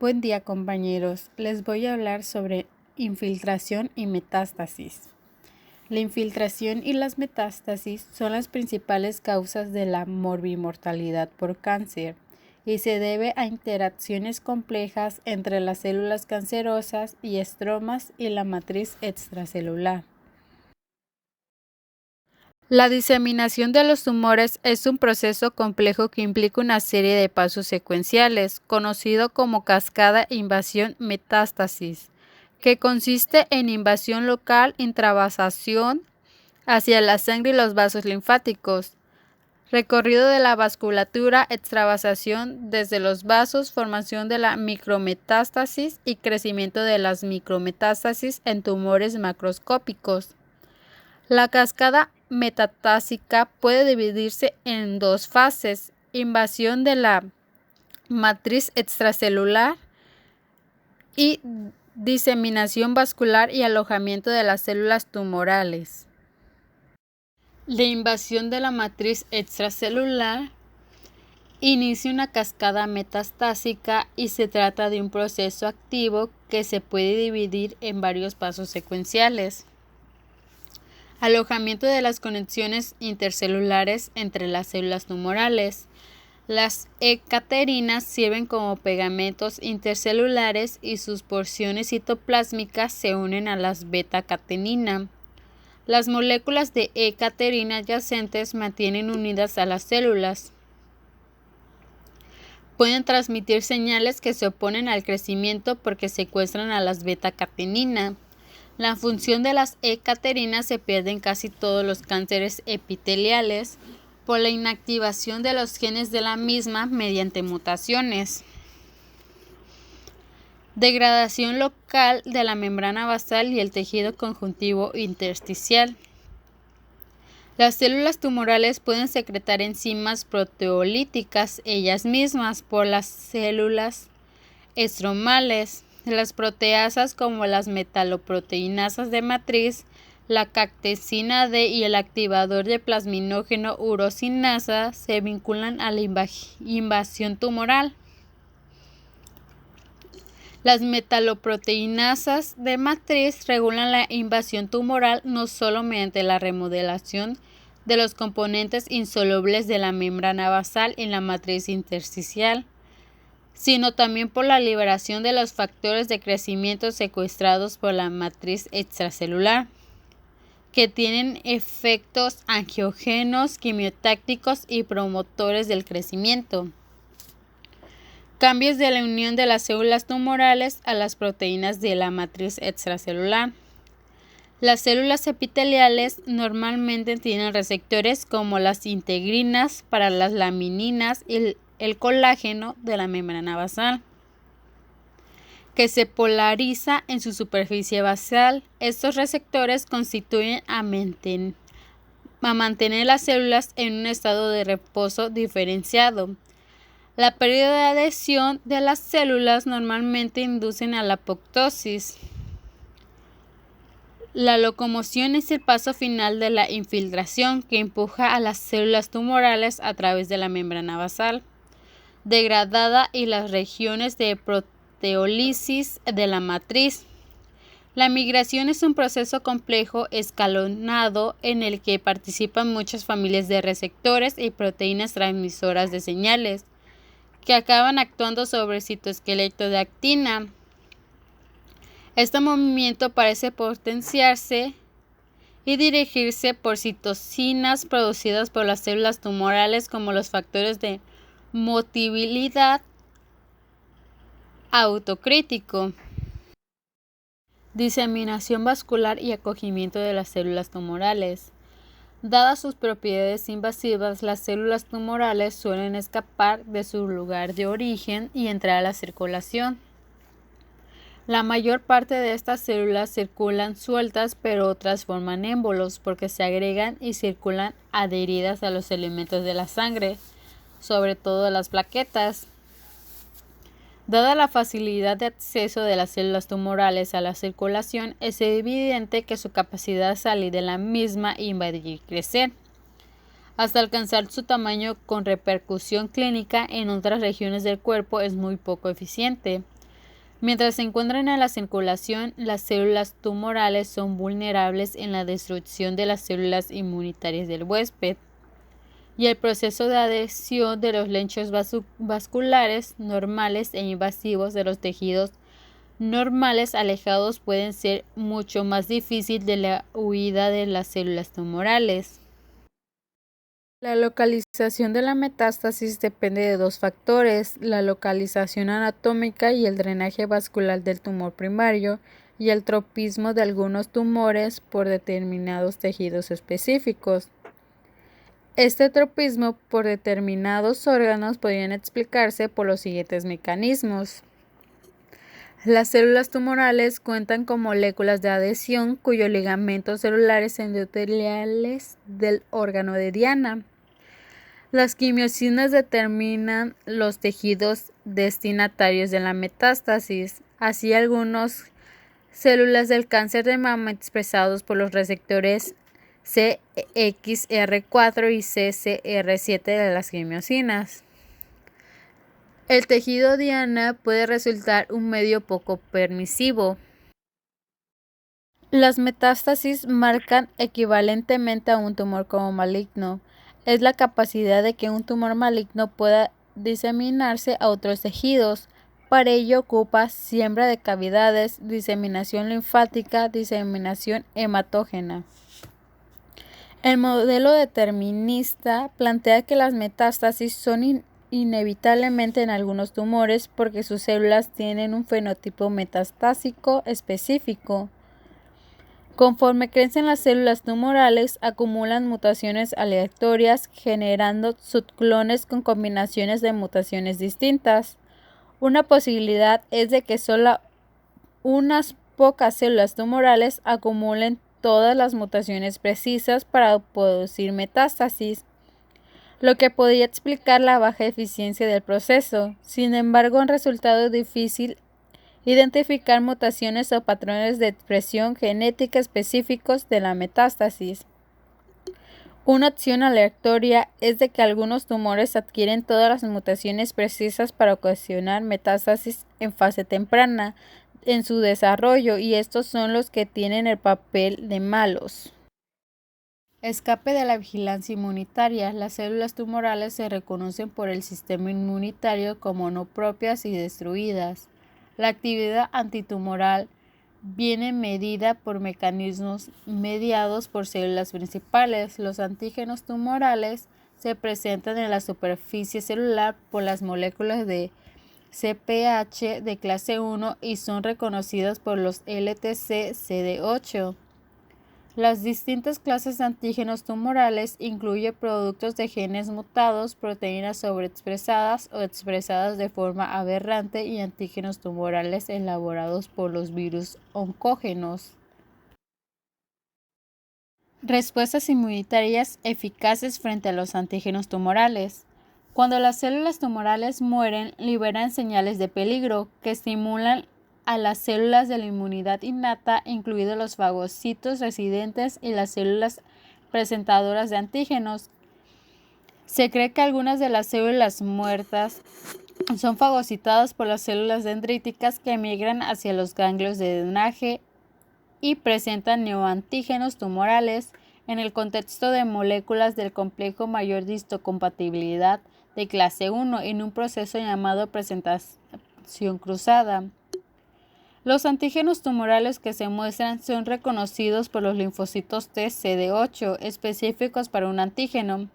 Buen día, compañeros. Les voy a hablar sobre infiltración y metástasis. La infiltración y las metástasis son las principales causas de la morbimortalidad por cáncer y se debe a interacciones complejas entre las células cancerosas y estromas y la matriz extracelular. La diseminación de los tumores es un proceso complejo que implica una serie de pasos secuenciales, conocido como cascada invasión-metástasis, que consiste en invasión local, intravasación hacia la sangre y los vasos linfáticos, recorrido de la vasculatura, extravasación desde los vasos, formación de la micrometástasis y crecimiento de las micrometástasis en tumores macroscópicos. La cascada metastásica puede dividirse en dos fases: invasión de la matriz extracelular y diseminación vascular y alojamiento de las células tumorales. La invasión de la matriz extracelular inicia una cascada metastásica y se trata de un proceso activo que se puede dividir en varios pasos secuenciales. Alojamiento de las conexiones intercelulares entre las células tumorales. Las E-caterinas sirven como pegamentos intercelulares y sus porciones citoplásmicas se unen a las beta-catenina. Las moléculas de E-caterina adyacentes mantienen unidas a las células. Pueden transmitir señales que se oponen al crecimiento porque secuestran a las beta-catenina. La función de las E-caterinas se pierde en casi todos los cánceres epiteliales por la inactivación de los genes de la misma mediante mutaciones. Degradación local de la membrana basal y el tejido conjuntivo intersticial. Las células tumorales pueden secretar enzimas proteolíticas ellas mismas por las células estromales. Las proteasas como las metaloproteinasas de matriz, la cactecina D y el activador de plasminógeno urosinasa se vinculan a la invasión tumoral. Las metaloproteinasas de matriz regulan la invasión tumoral no solo mediante la remodelación de los componentes insolubles de la membrana basal en la matriz intersticial, sino también por la liberación de los factores de crecimiento secuestrados por la matriz extracelular, que tienen efectos angiógenos, quimiotácticos y promotores del crecimiento. Cambios de la unión de las células tumorales a las proteínas de la matriz extracelular. Las células epiteliales normalmente tienen receptores como las integrinas para las lamininas y el colágeno de la membrana basal, que se polariza en su superficie basal. Estos receptores constituyen a mantener las células en un estado de reposo diferenciado. La pérdida de adhesión de las células normalmente inducen a la apoptosis. La locomoción es el paso final de la infiltración que empuja a las células tumorales a través de la membrana basal degradada y las regiones de proteólisis de la matriz. La migración es un proceso complejo escalonado en el que participan muchas familias de receptores y proteínas transmisoras de señales que acaban actuando sobre el citoesqueleto de actina. Este movimiento parece potenciarse y dirigirse por citocinas producidas por las células tumorales como los factores de motilidad autocrítico. Diseminación vascular y acogimiento de las células tumorales. Dadas sus propiedades invasivas, las células tumorales suelen escapar de su lugar de origen y entrar a la circulación. La mayor parte de estas células circulan sueltas, pero otras forman émbolos porque se agregan y circulan adheridas a los elementos de la sangre, sobre todo las plaquetas. Dada la facilidad de acceso de las células tumorales a la circulación, es evidente que su capacidad de salir de la misma e invadir y crecer, hasta alcanzar su tamaño con repercusión clínica en otras regiones del cuerpo, es muy poco eficiente. Mientras se encuentran en la circulación, las células tumorales son vulnerables en la destrucción de las células inmunitarias del huésped, y el proceso de adhesión de los lechos vasculares normales e invasivos de los tejidos normales alejados pueden ser mucho más difícil de la huida de las células tumorales. La localización de la metástasis depende de dos factores: la localización anatómica y el drenaje vascular del tumor primario, y el tropismo de algunos tumores por determinados tejidos específicos. Este tropismo por determinados órganos podrían explicarse por los siguientes mecanismos. Las células tumorales cuentan con moléculas de adhesión cuyos ligamentos celulares endoteliales del órgano de Diana. Las quimiosinas determinan los tejidos destinatarios de la metástasis, así algunas células del cáncer de mama expresados por los receptores CXR4 y CCR7 de las quimiosinas. El tejido Diana puede resultar un medio poco permisivo. Las metástasis marcan equivalentemente a un tumor como maligno. Es la capacidad de que un tumor maligno pueda diseminarse a otros tejidos. Para ello ocupa siembra de cavidades, diseminación linfática, diseminación hematógena. El modelo determinista plantea que las metástasis son inevitablemente en algunos tumores porque sus células tienen un fenotipo metastásico específico. Conforme crecen las células tumorales, acumulan mutaciones aleatorias, generando subclones con combinaciones de mutaciones distintas. Una posibilidad es de que solo unas pocas células tumorales acumulen todas las mutaciones precisas para producir metástasis, lo que podría explicar la baja eficiencia del proceso. Sin embargo, ha resultado difícil identificar mutaciones o patrones de expresión genética específicos de la metástasis. Una opción aleatoria es de que algunos tumores adquieren todas las mutaciones precisas para ocasionar metástasis en fase temprana en su desarrollo, y estos son los que tienen el papel de malos. Escape de la vigilancia inmunitaria. Las células tumorales se reconocen por el sistema inmunitario como no propias y destruidas. La actividad antitumoral viene medida por mecanismos mediados por células principales. Los antígenos tumorales se presentan en la superficie celular por las moléculas de CpH de clase 1 y son reconocidos por los LTC-CD8. Las distintas clases de antígenos tumorales incluyen productos de genes mutados, proteínas sobreexpresadas o expresadas de forma aberrante y antígenos tumorales elaborados por los virus oncógenos. Respuestas inmunitarias eficaces frente a los antígenos tumorales. Cuando las células tumorales mueren, liberan señales de peligro que estimulan a las células de la inmunidad innata, incluidos los fagocitos residentes y las células presentadoras de antígenos. Se cree que algunas de las células muertas son fagocitadas por las células dendríticas que migran hacia los ganglios de drenaje y presentan neoantígenos tumorales en el contexto de moléculas del complejo mayor de histocompatibilidad de clase 1 en un proceso llamado presentación cruzada. Los antígenos tumorales que se muestran son reconocidos por los linfocitos T CD8 específicos para un antígeno,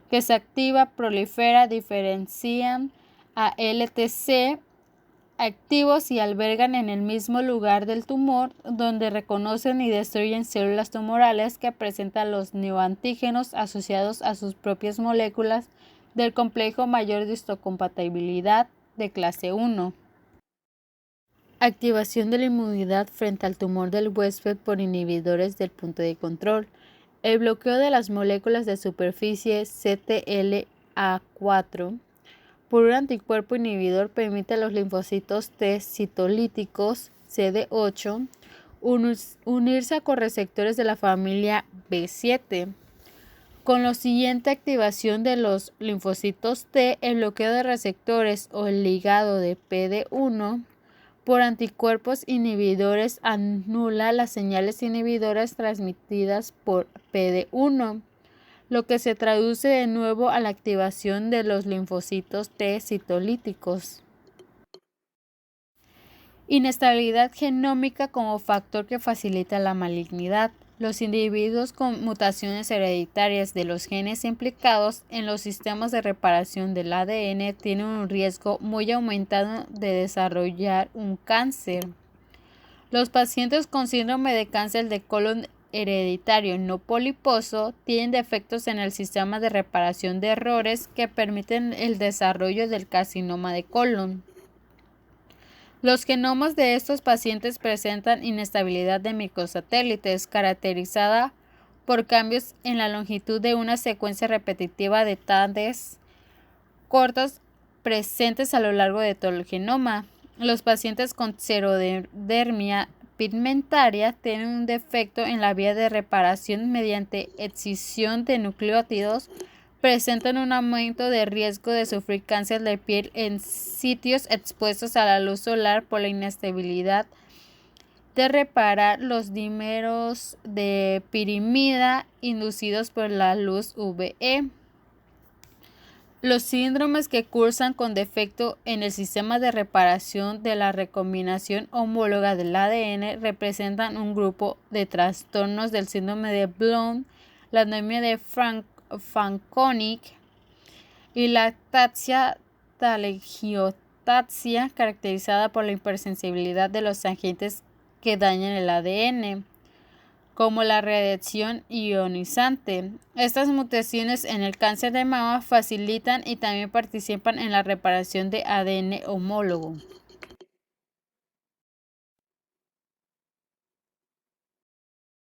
que se activa, prolifera, diferencian a LTC activos y albergan en el mismo lugar del tumor, donde reconocen y destruyen células tumorales que presentan los neoantígenos asociados a sus propias moléculas del complejo mayor de histocompatibilidad de clase 1. Activación de la inmunidad frente al tumor del huésped por inhibidores del punto de control. El bloqueo de las moléculas de superficie CTLA4 por un anticuerpo inhibidor permite a los linfocitos T citolíticos CD8 unirse a correceptores de la familia B7. Con la siguiente activación de los linfocitos T, el bloqueo de receptores o el ligado de PD1 por anticuerpos inhibidores anula las señales inhibidoras transmitidas por PD-1, lo que se traduce de nuevo a la activación de los linfocitos T citolíticos. Inestabilidad genómica como factor que facilita la malignidad. Los individuos con mutaciones hereditarias de los genes implicados en los sistemas de reparación del ADN tienen un riesgo muy aumentado de desarrollar un cáncer. Los pacientes con síndrome de cáncer de colon hereditario no poliposo tienen defectos en el sistema de reparación de errores que permiten el desarrollo del carcinoma de colon. Los genomas de estos pacientes presentan inestabilidad de microsatélites, caracterizada por cambios en la longitud de una secuencia repetitiva de TADs cortos presentes a lo largo de todo el genoma. Los pacientes con xerodermia pigmentaria tienen un defecto en la vía de reparación mediante escisión de nucleótidos, presentan un aumento de riesgo de sufrir cáncer de piel en sitios expuestos a la luz solar por la inestabilidad de reparar los dímeros de pirimida inducidos por la luz UVE. Los síndromes que cursan con defecto en el sistema de reparación de la recombinación homóloga del ADN representan un grupo de trastornos del síndrome de Blount, la anemia de Fanconi y la ataxia telangiectasia, caracterizada por la hipersensibilidad de los agentes que dañan el ADN, como la radiación ionizante. Estas mutaciones en el cáncer de mama facilitan y también participan en la reparación de ADN homólogo.